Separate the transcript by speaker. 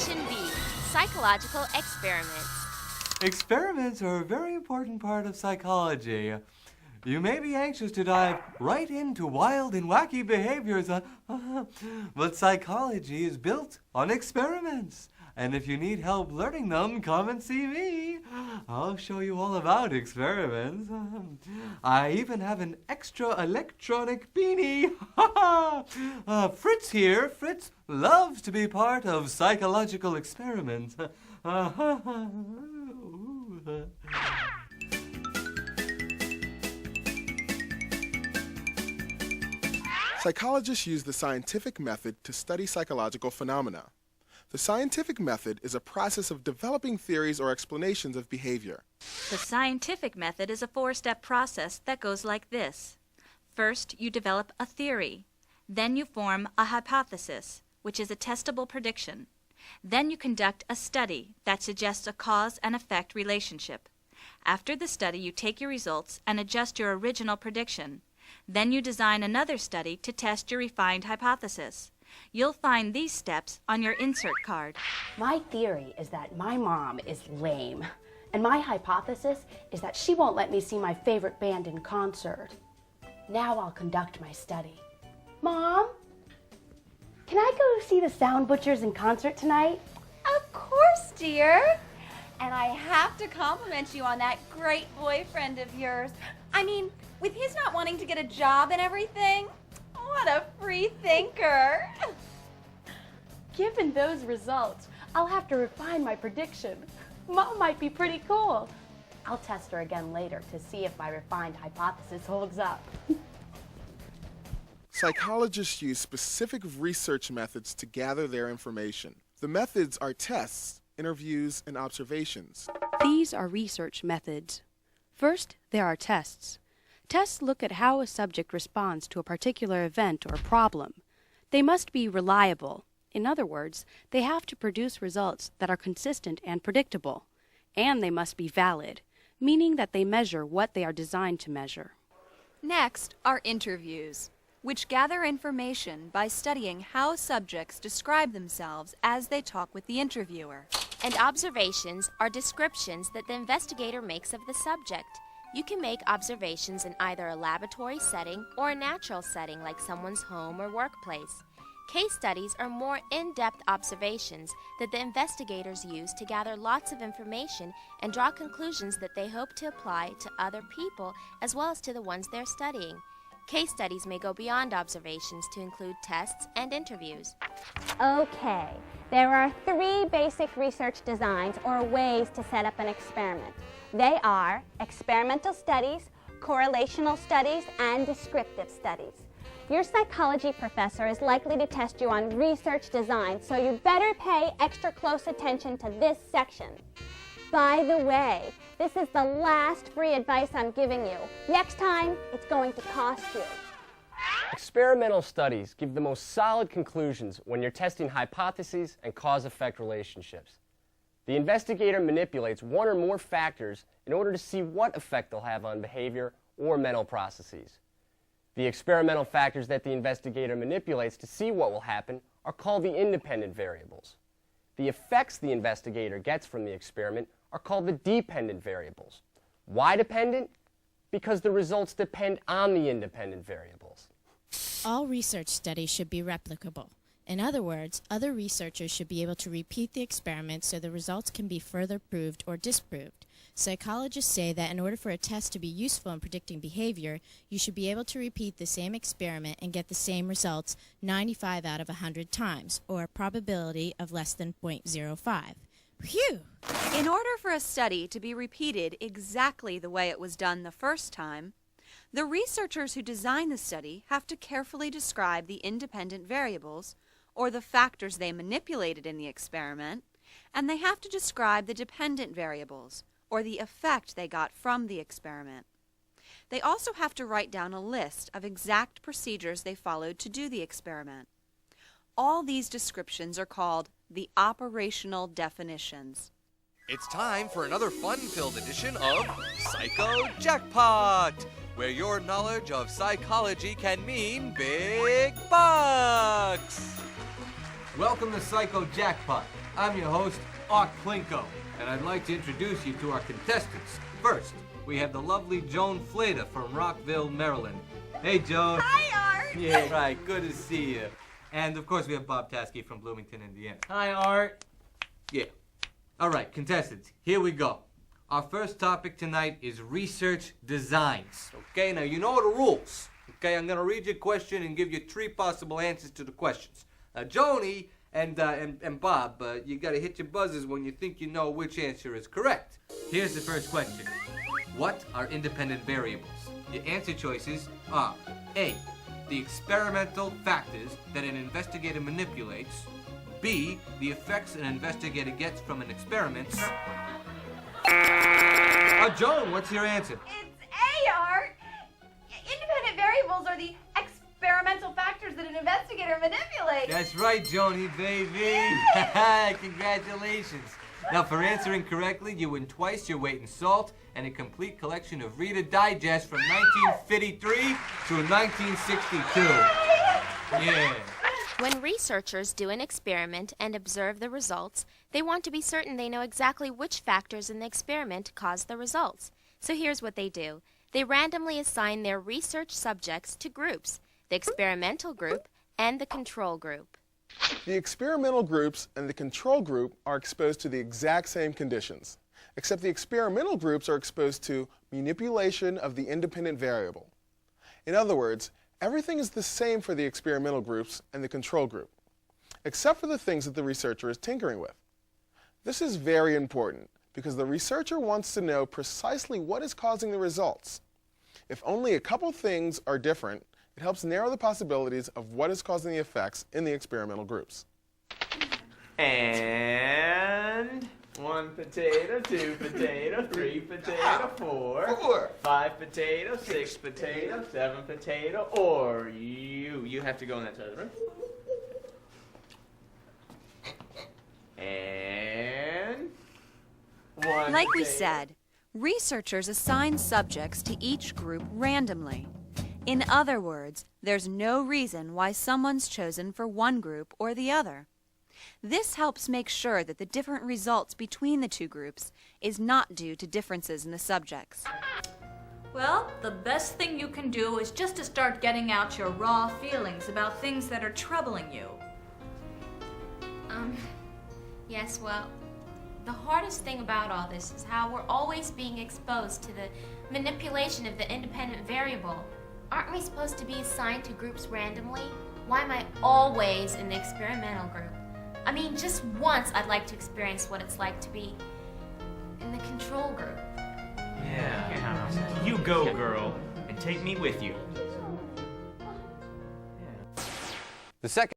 Speaker 1: Section B, Psychological Experiments.
Speaker 2: Experiments are a very important part of psychology. You may be anxious to dive right into wild and wacky behaviors, but psychology is built on experiments. And if you need help learning them, come and see me. I'll show you all about experiments. I even have an extra electronic beanie. Fritz here. Fritz loves to be part of psychological experiments.
Speaker 3: Psychologists use the scientific method to study psychological phenomena. The scientific method is a process of developing theories or explanations of behavior.
Speaker 4: The scientific method is a four-step process that goes like this. First, you develop a theory. Then you form a hypothesis, which is a testable prediction. Then you conduct a study that suggests a cause and effect relationship. After the study, you take your results and adjust your original prediction. Then you design another study to test your refined hypothesis. You'll find these steps on your insert card.
Speaker 5: My theory is that my mom is lame, and my hypothesis is that she won't let me see my favorite band in concert. Now I'll conduct my study. Mom, can I go see the Sound Butchers in concert tonight?
Speaker 6: Of course, dear. And I have to compliment you on that great boyfriend of yours. I mean, with his not wanting to get a job and everything, what a free thinker.
Speaker 5: Given those results, I'll have to refine my prediction. Mom might be pretty cool. I'll test her again later to see if my refined hypothesis holds up.
Speaker 3: Psychologists use specific research methods to gather their information. The methods are tests, interviews, and observations.
Speaker 7: These are research methods. First, there are tests. Tests look at how a subject responds to a particular event or problem. They must be reliable. In other words, they have to produce results that are consistent and predictable. And they must be valid, meaning that they measure what they are designed to measure.
Speaker 8: Next are interviews, which gather information by studying how subjects describe themselves as they talk with the interviewer.
Speaker 1: And observations are descriptions that the investigator makes of the subject. You can make observations in either a laboratory setting or a natural setting like someone's home or workplace. Case studies are more in-depth observations that the investigators use to gather lots of information and draw conclusions that they hope to apply to other people as well as to the ones they're studying. Case studies may go beyond observations to include tests and interviews.
Speaker 9: Okay, there are 3 basic research designs or ways to set up an experiment. They are experimental studies, correlational studies, and descriptive studies. Your psychology professor is likely to test you on research design, so you better pay extra close attention to this section. By the way, this is the last free advice I'm giving you. Next time, it's going to cost you.
Speaker 10: Experimental studies give the most solid conclusions when you're testing hypotheses and cause-effect relationships. The investigator manipulates one or more factors in order to see what effect they'll have on behavior or mental processes. The experimental factors that the investigator manipulates to see what will happen are called the independent variables. The effects the investigator gets from the experiment are called the dependent variables. Why dependent? Because the results depend on the independent variables.
Speaker 11: All research studies should be replicable. In other words, other researchers should be able to repeat the experiment so the results can be further proved or disproved. Psychologists say that in order for a test to be useful in predicting behavior, you should be able to repeat the same experiment and get the same results 95 out of 100 times, or a probability of less than 0.05. Phew!
Speaker 8: In order for a study to be repeated exactly the way it was done the first time, the researchers who design the study have to carefully describe the independent variables, or the factors they manipulated in the experiment, and they have to describe the dependent variables, or the effect they got from the experiment. They also have to write down a list of exact procedures they followed to do the experiment. All these descriptions are called the operational definitions.
Speaker 12: It's time for another fun-filled edition of Psycho Jackpot, where your knowledge of psychology can mean big bucks.
Speaker 2: Welcome to Psycho Jackpot. I'm your host, Art Plinko, and I'd like to introduce you to our contestants. First, we have the lovely Joan Flater from Rockville, Maryland. Hey, Joan.
Speaker 6: Hi, Art.
Speaker 2: Yeah, right. Good to see you. And, of course, we have Bob Taskey from Bloomington, Indiana.
Speaker 13: Hi, Art.
Speaker 2: Yeah. All right, contestants, here we go. Our first topic tonight is research designs. Okay, now you know the rules. Okay, I'm going to read you a question and give you 3 possible answers to the questions. Now, Joni and Bob, you got to hit your buzzers when you think you know which answer is correct. Here's the first question. What are independent variables? Your answer choices are A, the experimental factors that an investigator manipulates, B, the effects an investigator gets from an experiment. Joan, what's your answer?
Speaker 6: It's A, Art. Independent variables are the experimental factors that an investigator manipulates.
Speaker 2: That's right, Joni, baby. Congratulations. Now, for answering correctly, you win twice your weight in salt and a complete collection of Reader Digest from 1953 to 1962. Yeah.
Speaker 1: When researchers do an experiment and observe the results, they want to be certain they know exactly which factors in the experiment caused the results. So here's what they do. They randomly assign their research subjects to groups, the experimental group and the control group.
Speaker 3: The experimental groups and the control group are exposed to the exact same conditions, except the experimental groups are exposed to manipulation of the independent variable. In other words, everything is the same for the experimental groups and the control group, except for the things that the researcher is tinkering with. This is very important because the researcher wants to know precisely what is causing the results. If only a couple things are different, it helps narrow the possibilities of what is causing the effects in the experimental groups.
Speaker 13: And 1 potato, 2 potato, 3 potato, 4, 5 potato, 6 potato, 7 potato, or you have to go on that side of the room. And 1
Speaker 8: Like we
Speaker 13: potato.
Speaker 8: said, researchers assign subjects to each group randomly. In other words, there's no reason why someone's chosen for one group or the other. This helps make sure that the different results between the two groups is not due to differences in the subjects.
Speaker 14: Well, the best thing you can do is just to start getting out your raw feelings about things that are troubling you.
Speaker 1: Yes, well, the hardest thing about all this is how we're always being exposed to the manipulation of the independent variable. Aren't we supposed to be assigned to groups randomly? Why am I always in the experimental group? I mean, just once I'd like to experience what it's like to be in the control group.
Speaker 13: Yeah. You go, girl, and take me with you.
Speaker 12: The second